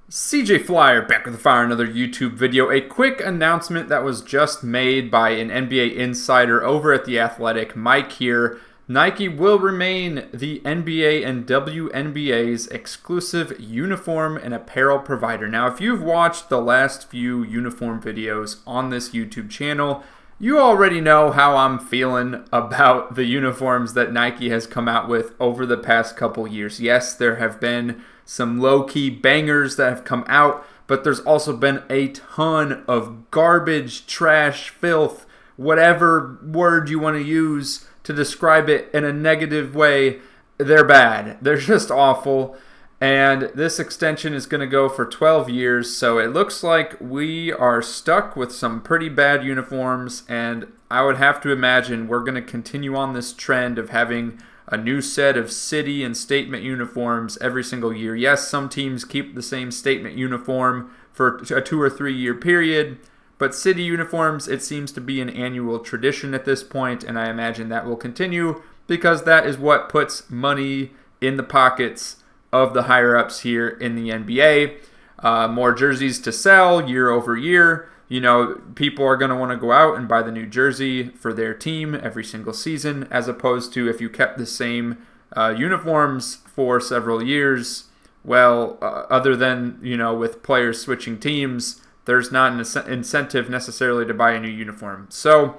CJ Flyer back with the fire, another YouTube video. A quick announcement that was just made by an NBA insider over at The Athletic, Mike here. Nike will remain the NBA and WNBA's exclusive uniform and apparel provider. Now, if you've watched the last few uniform videos on this YouTube channel, you already know how I'm feeling about the uniforms that Nike has come out with over the past couple years. Yes, there have been some low-key bangers that have come out, but there's also been a ton of garbage, trash, filth, whatever word you want to use to describe it in a negative way. They're bad. They're just awful. And this extension is going to go for 12 years, so it looks like we are stuck with some pretty bad uniforms, and I would have to imagine we're going to continue on this trend of having a new set of city and statement uniforms every single year. Yes, some teams keep the same statement uniform for a 2 or 3 year period, but city uniforms, it seems to be an annual tradition at this point, and I imagine that will continue because that is what puts money in the pockets of the higher-ups here in the NBA. More jerseys to sell year over year. You know, people are going to want to go out and buy the new jersey for their team every single season, as opposed to if you kept the same uniforms for several years. Well, other than, you know, with players switching teams, there's not an incentive necessarily to buy a new uniform. So,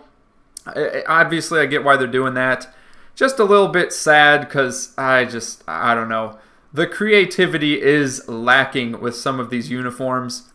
obviously, I get why they're doing that. Just a little bit sad because I don't know. The creativity is lacking with some of these uniforms.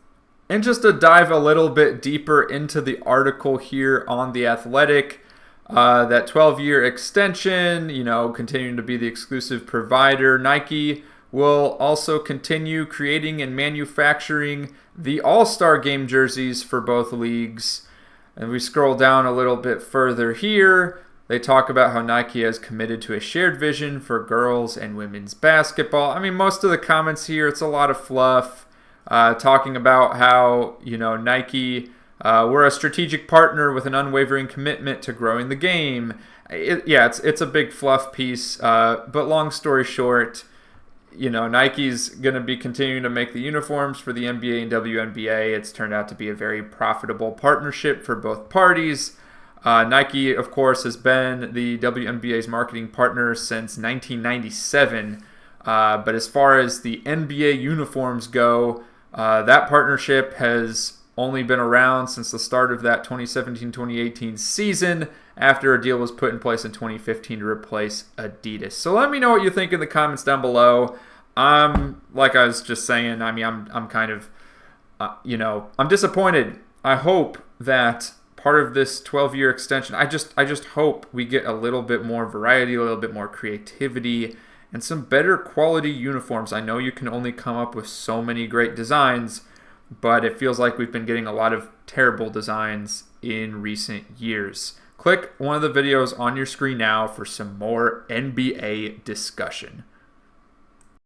And just to dive a little bit deeper into the article here on The Athletic, that 12-year extension, you know, continuing to be the exclusive provider, Nike will also continue creating and manufacturing the All-Star Game jerseys for both leagues. And we scroll down a little bit further here. They talk about how Nike has committed to a shared vision for girls and women's basketball. I mean, most of the comments here, it's a lot of fluff, talking about how, you know, Nike, we're a strategic partner with an unwavering commitment to growing the game. It's a big fluff piece, but long story short, you know, Nike's going to be continuing to make the uniforms for the NBA and WNBA. It's turned out to be a very profitable partnership for both parties. Nike, of course, has been the WNBA's marketing partner since 1997. But as far as the NBA uniforms go, that partnership has only been around since the start of that 2017-2018 season after a deal was put in place in 2015 to replace Adidas. So let me know what you think in the comments down below. Like I was just saying, I mean, I'm kind of, I'm disappointed. I hope that part of this 12-year extension, I just hope we get a little bit more variety, a little bit more creativity, and some better quality uniforms. I know you can only come up with so many great designs, but it feels like we've been getting a lot of terrible designs in recent years. Click one of the videos on your screen now for some more NBA discussion.